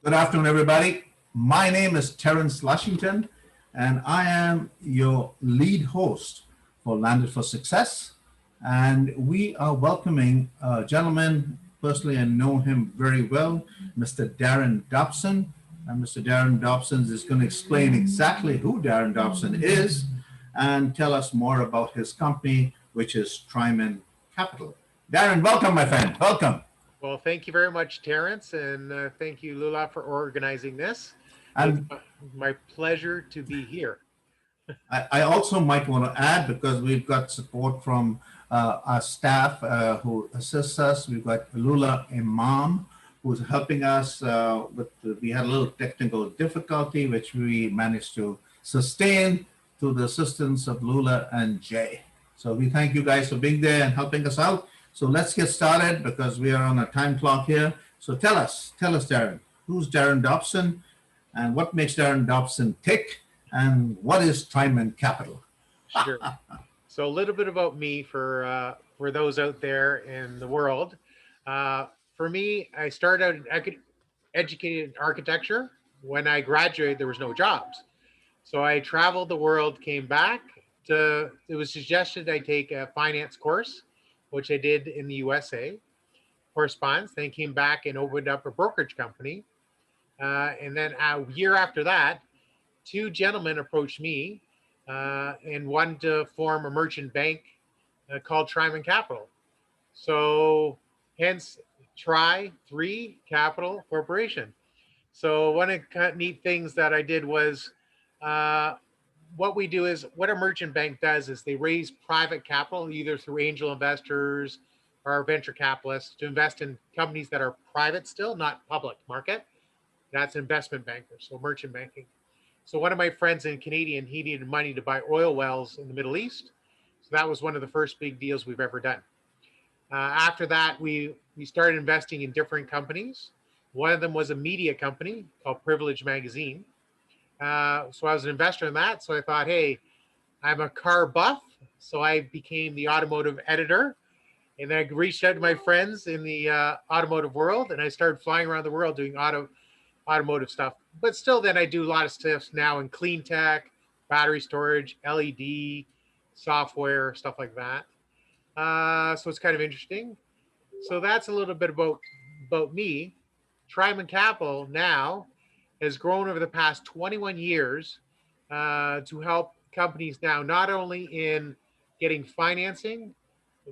Good afternoon, everybody. My name is Terence Lushington, and I am your lead host for Landed for Success. And we are welcoming a gentleman, personally, I know him very well, Mr. Darren Dobson. And Mr. Darren Dobson is going to explain exactly who Darren Dobson is and tell us more about his company, which is Triman Capital. Darren, welcome, my friend. Welcome. Well, thank you very much, Terence, and thank you, Lula, for organizing this. And it's my pleasure to be here. I also might want to add, because we've got support from our staff who assists us. We've got Lula Imam, who's helping us we had a little technical difficulty, which we managed to sustain through the assistance of Lula and Jay. So we thank you guys for being there and helping us out. So let's get started because we are on a time clock here. So tell us, Darren, who's Darren Dobson and what makes Darren Dobson tick and what is Triman Capital? Sure. So a little bit about me for those out there in the world. For me, I started out educated in architecture. When I graduated, there was no jobs. So I traveled the world, came back it was suggested I take a finance course, which I did in the USA, correspondence, then came back and opened up a brokerage company. And then a year after that, two gentlemen approached me and wanted to form a merchant bank called Triman Capital. So hence Tri3 Capital Corporation. So one of the neat things that I did was what a merchant bank does is they raise private capital either through angel investors or venture capitalists to invest in companies that are private still, not public market. That's investment bankers, so merchant banking. So one of my friends in Canadian, he needed money to buy oil wells in the Middle East. So that was one of the first big deals we've ever done. After that, we started investing in different companies. One of them was a media company called Privilege Magazine. So I was an investor in that. So I thought, hey, I'm a car buff. So I became the automotive editor. And then I reached out to my friends in the automotive world. And I started flying around the world doing automotive stuff. But still then I do a lot of stuff now in clean tech, battery storage, LED, software, stuff like that. So it's kind of interesting. So that's a little bit about me. Triman Capital now has grown over the past 21 years to help companies now, not only in getting financing,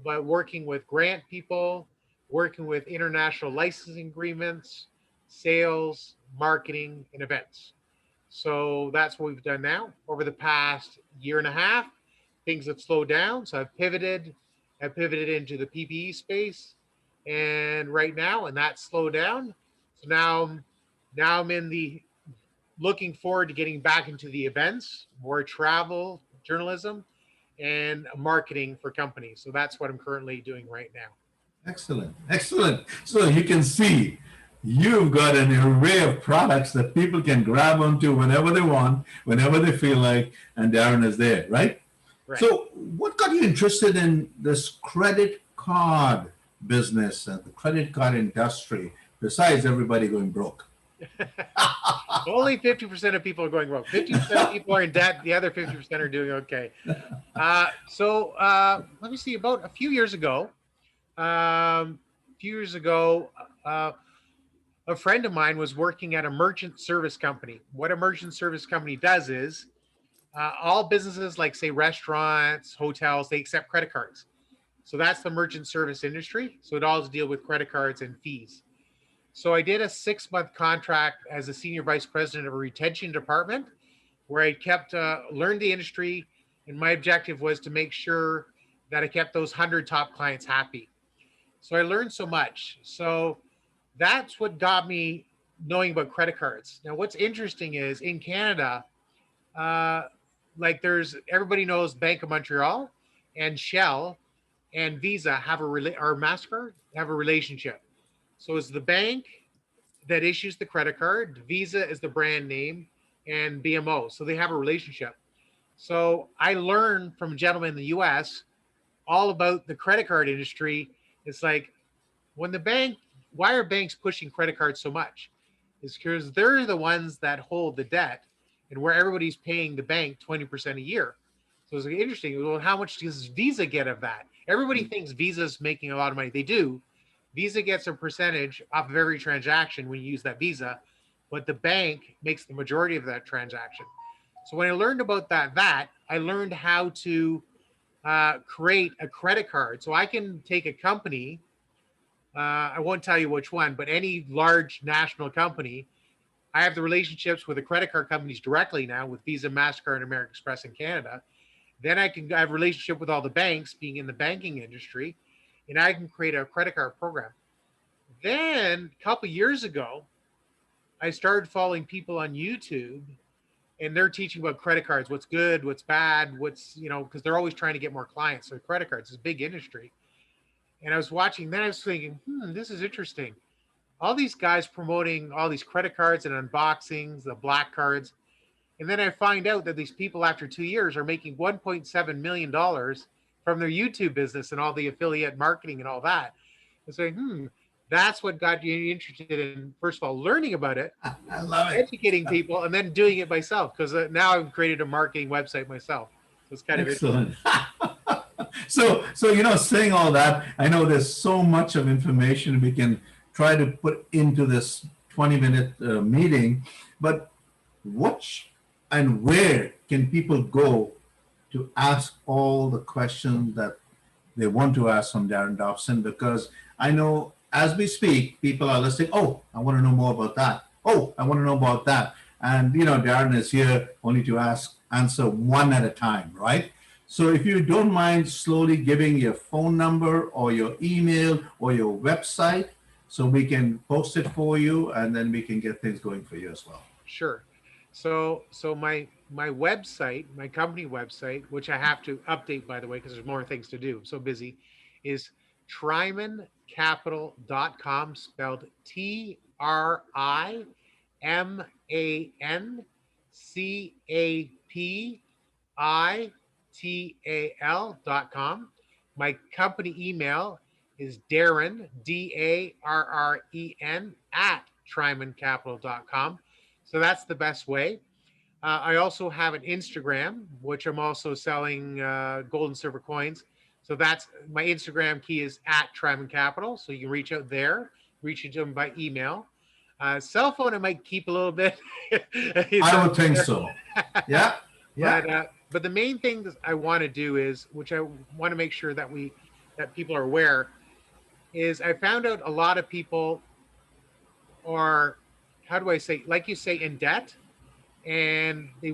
but working with grant people, working with international licensing agreements, sales, marketing, and events. So that's what we've done now. Over the past year and a half, things have slowed down. So I've pivoted into the PPE space. And right now, and that's slowed down. So now I'm in the looking forward to getting back into the events, more travel, journalism, and marketing for companies. So that's what I'm currently doing right now. Excellent. So you can see you've got an array of products that people can grab onto whenever they want, whenever they feel like, and Darren is there, right? Right. So what got you interested in this credit card business and the credit card industry, besides everybody going broke? Only 50% of people are going broke. 50% of people are in debt. The other 50% are doing okay. So let me see. About a few years ago, a friend of mine was working at a merchant service company. What a merchant service company does is all businesses, like say restaurants, hotels, they accept credit cards. So that's the merchant service industry. So it all deals with credit cards and fees. So I did a 6-month contract as a senior vice president of a retention department where I kept learned the industry. And my objective was to make sure that I kept those 100 top clients happy. So I learned so much. So that's what got me knowing about credit cards. Now, what's interesting is in Canada, everybody knows Bank of Montreal and Shell and Visa or MasterCard have a relationship. So it's the bank that issues the credit card. Visa is the brand name and BMO. So they have a relationship. So I learned from a gentleman in the US all about the credit card industry. It's like why are banks pushing credit cards so much? is because they're the ones that hold the debt, and where everybody's paying the bank 20% a year. So it's interesting. Well, how much does Visa get of that? Everybody thinks Visa's making a lot of money. They do. Visa gets a percentage off of every transaction when you use that Visa, but the bank makes the majority of that transaction. So when I learned about that, I learned how to create a credit card. So I can take a company, I won't tell you which one, but any large national company. I have the relationships with the credit card companies directly now with Visa, MasterCard, and American Express in Canada. Then I can have a relationship with all the banks being in the banking industry, and I can create a credit card program. Then a couple years ago, I started following people on YouTube, and they're teaching about credit cards, what's good, what's bad, because they're always trying to get more clients. So credit cards is a big industry. And I was watching, then I was thinking, this is interesting. All these guys promoting all these credit cards and unboxings, the black cards. And then I find out that these people after 2 years are making $1.7 million from their YouTube business and all the affiliate marketing and all that. And saying, that's what got you interested in, first of all, learning about it, I love it. educating people, and then doing it myself, because now I've created a marketing website myself. So it's kind Excellent. So saying all that, I know there's so much of information we can try to put into this 20-minute meeting, but which and where can people go to ask all the questions that they want to ask from Darren Dobson? Because I know as we speak, people are listening, oh, I want to know more about that. Oh, I want to know about that. And, Darren is here only to answer one at a time, right? So if you don't mind slowly giving your phone number or your email or your website, so we can post it for you, and then we can get things going for you as well. Sure. So my website, my company website, which I have to update, by the way, because there's more things to do. I'm so busy, is trimancapital.com, spelled TrimanCapital.com. My company email is Darren, DARREN, at trimancapital.com. So that's the best way. I also have an Instagram, which I'm also selling gold and silver coins. So that's my Instagram key is at Triman Capital. So you can reach out there, reach out to them by email. Cell phone, I might keep a little bit. I would think so. Yeah. But the main thing that I want to do is, which I want to make sure that people are aware, is I found out a lot of people are, how do I say, like you say, in debt, and they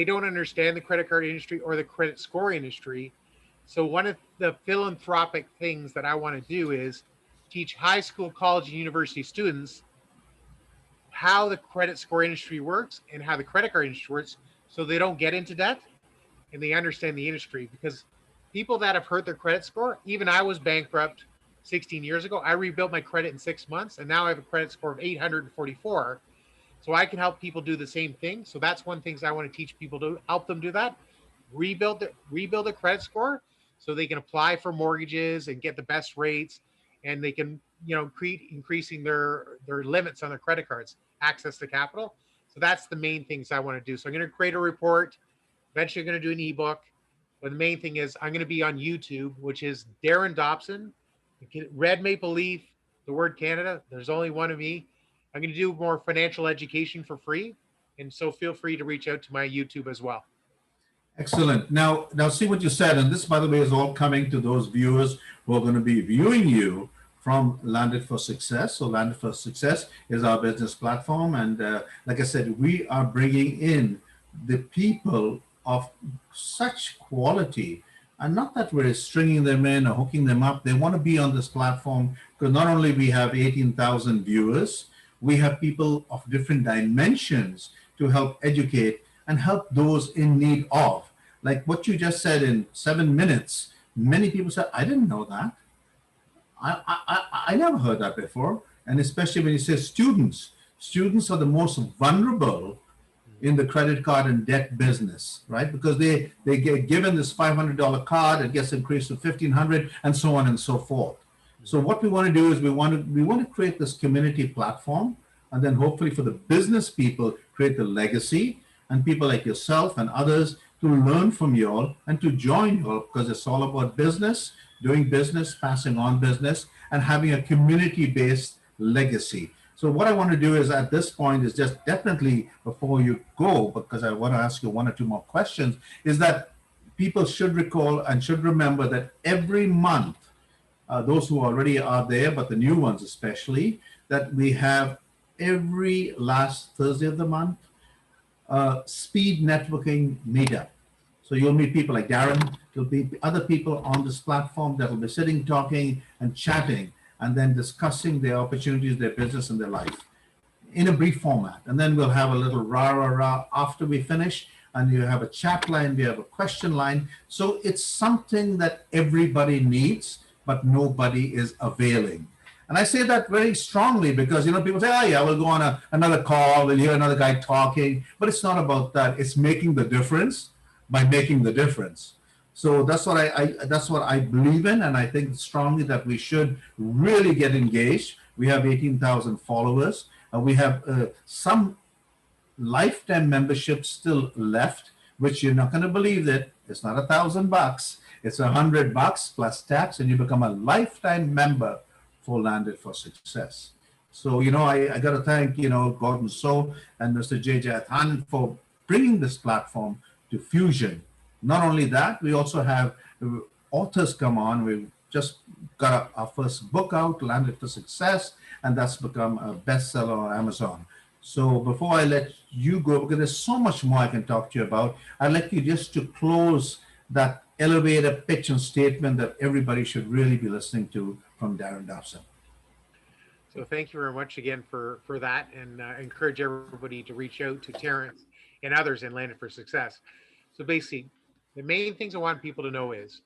don't understand the credit card industry or the credit score industry. So one of the philanthropic things that I want to do is teach high school, college, and university students how the credit score industry works and how the credit card industry works, so they don't get into debt and they understand the industry. Because people that have hurt their credit score, even I was bankrupt 16 years ago. I rebuilt my credit in 6 months, and now I have a credit score of 844. So I can help people do the same thing. So that's one thing I want to teach people, to help them do that. Rebuild a credit score so they can apply for mortgages and get the best rates, and they can, increasing their limits on their credit cards, access to capital. So that's the main things I want to do. So I'm going to create a report. Eventually I'm going to do an ebook. But the main thing is I'm going to be on YouTube, which is Darren Dobson. Red Maple Leaf, the word Canada. There's only one of me. I'm going to do more financial education for free. And so feel free to reach out to my YouTube as well. Excellent. Now see what you said. And this, by the way, is all coming to those viewers who are going to be viewing you from Landed for Success. So Landed for Success is our business platform. And like I said, we are bringing in the people of such quality. And not that we're stringing them in or hooking them up. They want to be on this platform because not only we have 18,000 viewers, we have people of different dimensions to help educate and help those in need of. Like what you just said in 7 minutes, many people said, I didn't know that. I never heard that before. And especially when you say students are the most vulnerable in the credit card and debt business, right? Because they get given this $500 card, it gets increased to $1,500 and so on and so forth. So what we want to do is we want to create this community platform, and then hopefully for the business people create the legacy, and people like yourself and others to learn from you all and to join you all, because it's all about business, doing business, passing on business, and having a community-based legacy. So what I want to do is at this point is just definitely before you go, because I want to ask you one or two more questions, is that people should recall and should remember that every month, those who already are there, but the new ones especially, that we have every last Thursday of the month, speed networking meetup. So you'll meet people like Darren, there'll be other people on this platform that will be sitting, talking and chatting, and then discussing their opportunities, their business and their life in a brief format. And then we'll have a little rah, rah, rah after we finish, and you have a chat line, we have a question line. So it's something that everybody needs, but nobody is availing. And I say that very strongly because, people say, oh yeah, we'll go on another call, we'll hear another guy talking, but it's not about that. It's making the difference by making the difference. So that's what that's what I believe in, and I think strongly that we should really get engaged. We have 18,000 followers. We have some lifetime memberships still left, which you're not going to believe that it's not $1,000. It's $100 plus tax, and you become a lifetime member for Landed for Success. So, I got to thank, Gordon So and Mr. JJ Athan for bringing this platform to Fusion. Not only that, we also have authors come on. We've just got our first book out, Landed for Success, and that's become a bestseller on Amazon. So before I let you go, because there's so much more I can talk to you about, I'd like you just to close that elevator pitch and statement that everybody should really be listening to from Darren DOBSON. So thank you very much again for that, and encourage everybody to reach out to Terence and others in Landed for Success. So basically, the main things I want people to know is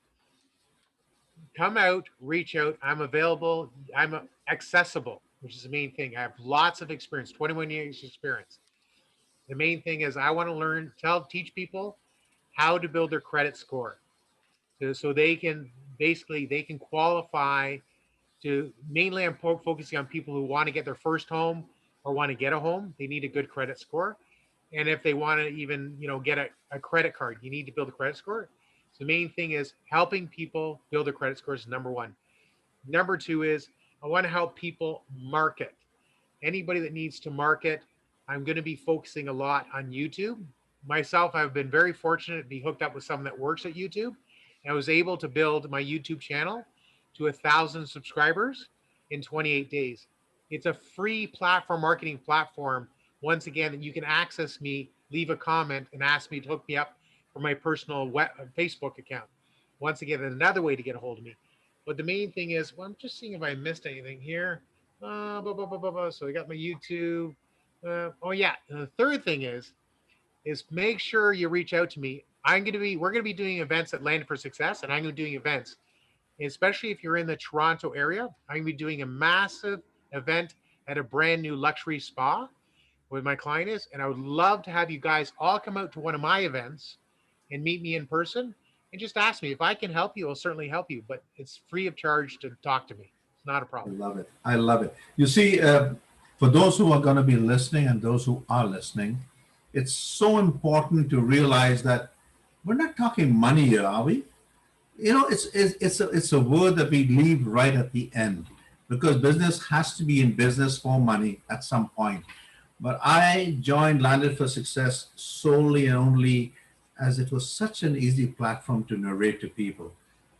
come out, reach out. I'm available. I'm accessible, which is the main thing. I have lots of experience, 21 years experience. The main thing is I want to learn, teach people how to build their credit score. So they can qualify to, mainly I'm focusing on people who want to get their first home or want to get a home. They need a good credit score. And if they want to even, get a credit card, you need to build a credit score. So the main thing is helping people build their credit scores is number one. Number two is I want to help people market. Anybody that needs to market, I'm going to be focusing a lot on YouTube. Myself, I've been very fortunate to be hooked up with someone that works at YouTube. And I was able to build my YouTube channel to 1,000 subscribers in 28 days. It's a free platform, marketing platform. Once again, you can access me, leave a comment, and ask me to hook me up for my personal Facebook account. Once again, another way to get a hold of me. But the main thing is, I'm just seeing if I missed anything here. So I got my YouTube. The third thing is make sure you reach out to me. We're going to be doing events at Landed for Success, and I'm going to be doing events, especially if you're in the Toronto area. I'm going to be doing a massive event at a brand new luxury spa where my client is, and I would love to have you guys all come out to one of my events and meet me in person and just ask me if I can help you. I'll certainly help you, but it's free of charge to talk to me. It's not a problem. I love it. I love it. You see, for those who are going to be listening and those who are listening, it's so important to realize that we're not talking money here, are we? It's a word that we leave right at the end, because business has to be in business for money at some point. But I joined Landed for Success solely and only as it was such an easy platform to narrate to people.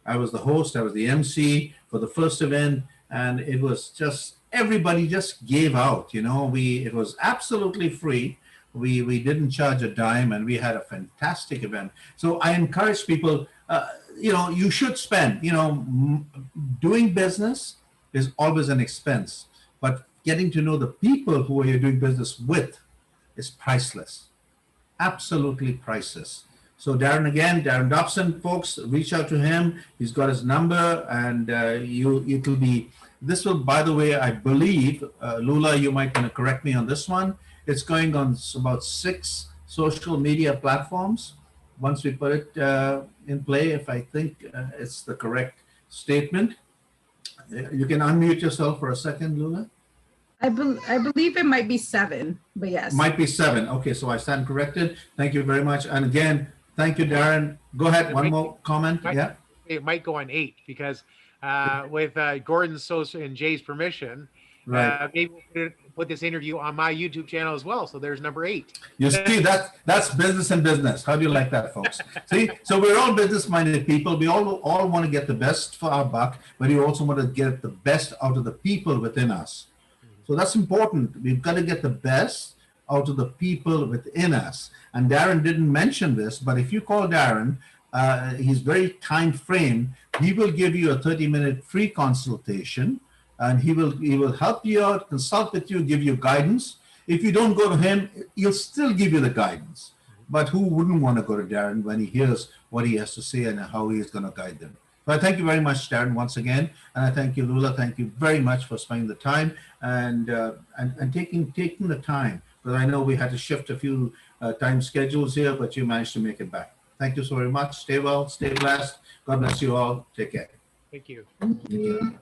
I was the host, I was the MC for the first event, and it was just, everybody just gave out, it was absolutely free. We didn't charge a dime, and we had a fantastic event. So I encourage people, you should spend, doing business is always an expense, but getting to know the people who you're doing business with is priceless, absolutely priceless. So Darren DOBSON, folks, reach out to him. He's got his number, and this will, by the way, I believe, Lula, you might want to correct me on this one. It's going on about 6 social media platforms. Once we put it in play, if I think it's the correct statement. You can unmute yourself for a second, Lula. I believe it might be 7, but yes. Might be 7. Okay, so I stand corrected. Thank you very much. And again, thank you, Darren. Go ahead. One more comment. Yeah. It might go on 8 because with Gordon's social and Jay's permission, Right. maybe we'll put this interview on my YouTube channel as well. So there's number 8. You see, that's business and business. How do you like that, folks? See, so we're all business-minded people. We all want to get the best for our buck, but we also want to get the best out of the people within us. So that's important. We've got to get the best out of the people within us. And Darren didn't mention this, but if you call Darren, he's very time frame. He will give you a 30-minute free consultation, and he will help you out, consult with you, give you guidance. If you don't go to him, he'll still give you the guidance. But who wouldn't want to go to Darren when he hears what he has to say and how he is going to guide them? So I thank you very much, Darren, once again, and I thank you, Lula. Thank you very much for spending the time and taking the time, because I know we had to shift a few time schedules here, but you managed to make it back. Thank you so very much. Stay well, stay blessed. God bless you all. Take care. Thank you. Thank you.